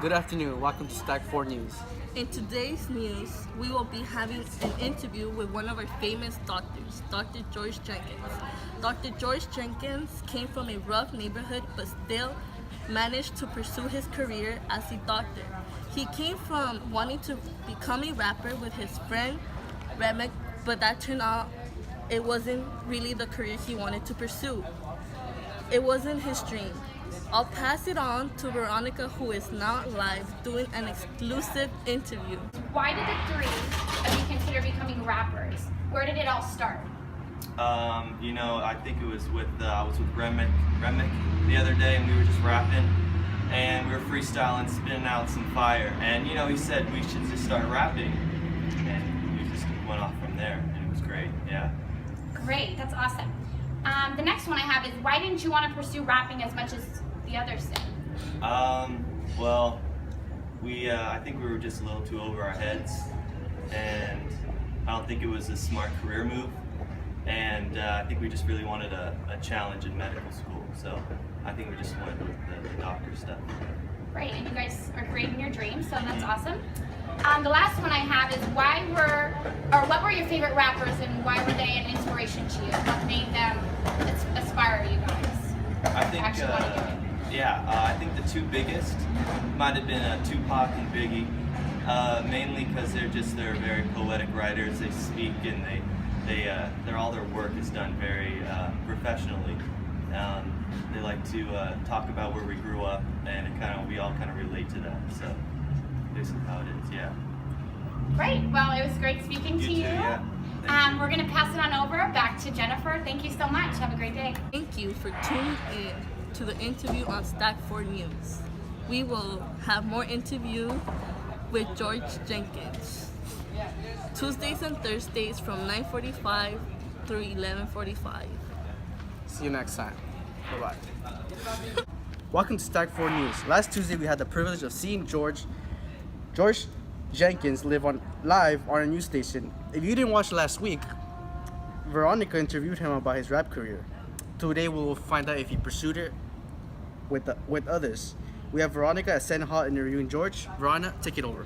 Good afternoon. Welcome to Stack 4 News. In today's news, we will be having an interview with one of our famous doctors, Dr. George Jenkins. Dr. George Jenkins came from a rough neighborhood but still managed to pursue his career as a doctor. He came from wanting to become a rapper with his friend Remick, but that turned out it wasn't really the career he wanted to pursue. It wasn't his dream. I'll pass it on to Veronica, who is now live doing an exclusive interview. Why did the three of you consider becoming rappers? Where did it all start? I think it was I was with Remick the other day, and we were just rapping, and we were freestyling, spinning out some fire, and he said we should just start rapping, and we just went off from there, and it was great, yeah. Great, that's awesome. The next one I have is, why didn't you want to pursue rapping as much as the others did? I think we were just a little too over our heads, and I don't think it was a smart career move, and I think we just really wanted a challenge in medical school, so I think we just went with the doctor stuff. Great, and you guys are creating your dreams, so that's awesome. The last one I have is, what were your favorite rappers, and why were they an inspiration to you? What made them inspire you guys? I think, I think the two biggest might have been Tupac and Biggie, mainly because they're very poetic writers. They speak and all their work is done very professionally. They like to talk about where we grew up, and we all kind of relate to that. So this is how it is, yeah. Great. Well, it was great speaking to you. Too, yeah. We're going to pass it on over back to Jennifer. Thank you so much. Have a great day. Thank you for tuning in to the interview on Stack 4 News. We will have more interviews with George Jenkins, Tuesdays and Thursdays from 9:45 through 11:45. See you next time. Bye-bye. Welcome to Stack 4 News. Last Tuesday, we had the privilege of seeing George Jenkins live live on a news station. If you didn't watch last week, Veronica interviewed him about his rap career. Today, we will find out if he pursued it with others. We have Veronica at Senate Hall interviewing George. Veronica, take it over.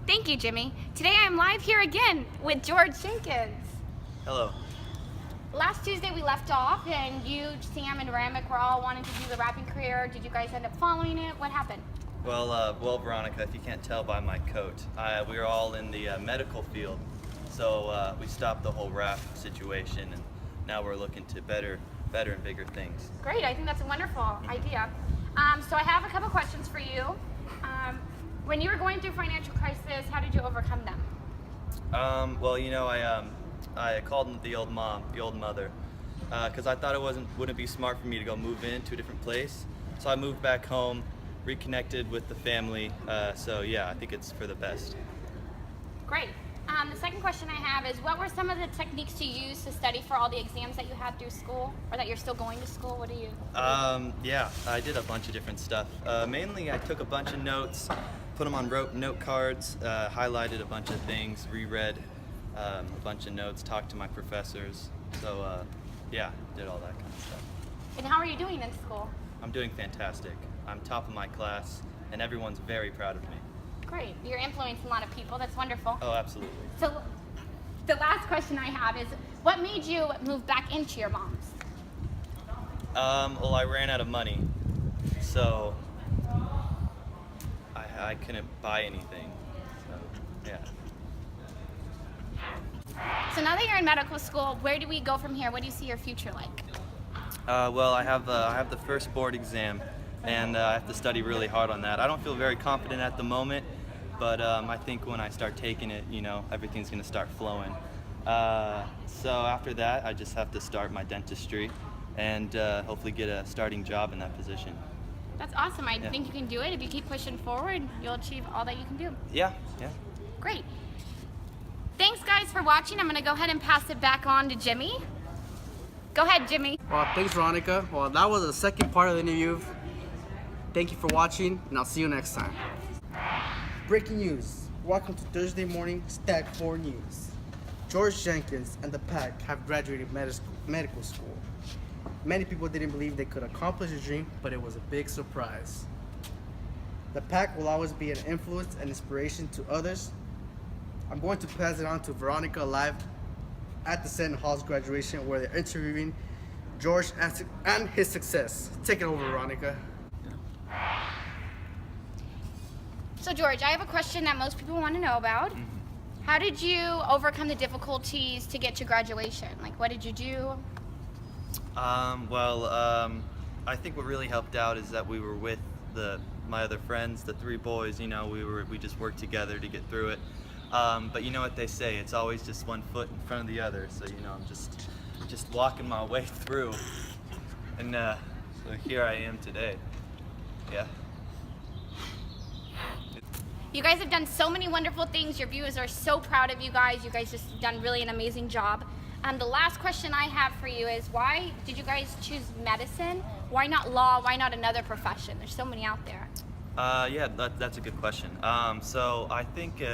Thank you, Jimmy. Today I'm live here again with George Jenkins. Hello. Last Tuesday we left off, and you, Sam, and Ramick were all wanting to do the rapping career. Did you guys end up following it? What happened? Well, Veronica, if you can't tell by my coat, we were all in the medical field, so we stopped the whole rap situation, and now we're looking to better and bigger things. Great, I think that's a wonderful idea. So I have a couple questions for you. When you were going through financial crisis, how did you overcome them? I called the old mother, because I thought it wouldn't be smart for me to go move into a different place. So I moved back home, reconnected with the family. I think it's for the best. Great. The second question I have is, what were some of the techniques you used to study for all the exams that you had through school, or that you're still going to school? What do you? I did a bunch of different stuff. Mainly, I took a bunch of notes, put them on note cards, highlighted a bunch of things, reread a bunch of notes, talked to my professors. So, did all that kind of stuff. And how are you doing in school? I'm doing fantastic. I'm top of my class, and everyone's very proud of me. Great. You're influencing a lot of people. That's wonderful. Oh, absolutely. So, the last question I have is, what made you move back into your mom's? I ran out of money, so I couldn't buy anything. So, yeah. So now that you're in medical school, where do we go from here? What do you see your future like? I have the first board exam, and I have to study really hard on that. I don't feel very confident at the moment, but I think when I start taking it, everything's going to start flowing. So after that, I just have to start my dentistry and hopefully get a starting job in that position. That's awesome. I think you can do it. If you keep pushing forward, you'll achieve all that you can do. Yeah. Great. Thanks, guys, for watching. I'm going to go ahead and pass it back on to Jimmy. Go ahead, Jimmy. Well, thanks, Veronica. Well, that was the second part of the interview. Thank you for watching, and I'll see you next time. Breaking news. Welcome to Thursday morning Stack 4 News. George Jenkins and the Pact have graduated medical school. Many people didn't believe they could accomplish the dream, but it was a big surprise. The Pact will always be an influence and inspiration to others. I'm going to pass it on to Veronica live at the Seton Hall's graduation, where they're interviewing George and his success. Take it over, Veronica. So George, I have a question that most people want to know about. How did you overcome the difficulties to get to graduation? Like, what did you do? I think what really helped out is that we were with my other friends, the three boys. You know, we just worked together to get through it. But you know what they say, it's always just one foot in front of the other. So you know, I'm just walking my way through, and so here I am today. Yeah. You guys have done so many wonderful things. Your viewers are so proud of you guys. You guys just done really an amazing job. The last question I have for you is, why did you guys choose medicine? Why not law? Why not another profession? There's so many out there. Yeah, that's a good question. So I think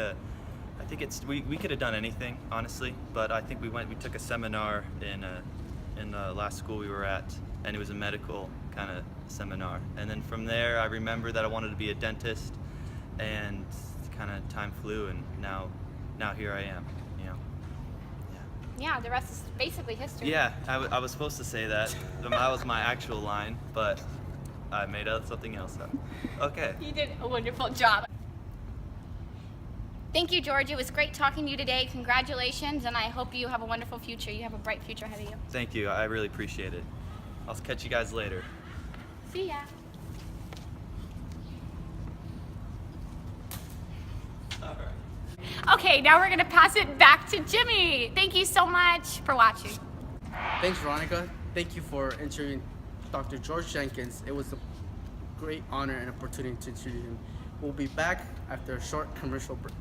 we could have done anything, honestly, but I think we took a seminar in the last school we were at, and it was a medical kind of seminar. And then from there, I remember that I wanted to be a dentist, and kind of time flew, and now here I am. You know. Yeah, the rest is basically history. Yeah, I was supposed to say that. That was my actual line, but I made up something else up. Okay. You did a wonderful job. Thank you, George. It was great talking to you today. Congratulations, and I hope you have a wonderful future. You have a bright future ahead of you. Thank you. I really appreciate it. I'll catch you guys later. See ya. Okay, now we're gonna pass it back to Jimmy. Thank you so much for watching. Thanks, Veronica. Thank you for interviewing Dr. George Jenkins. It was a great honor and opportunity to interview him. We'll be back after a short commercial break.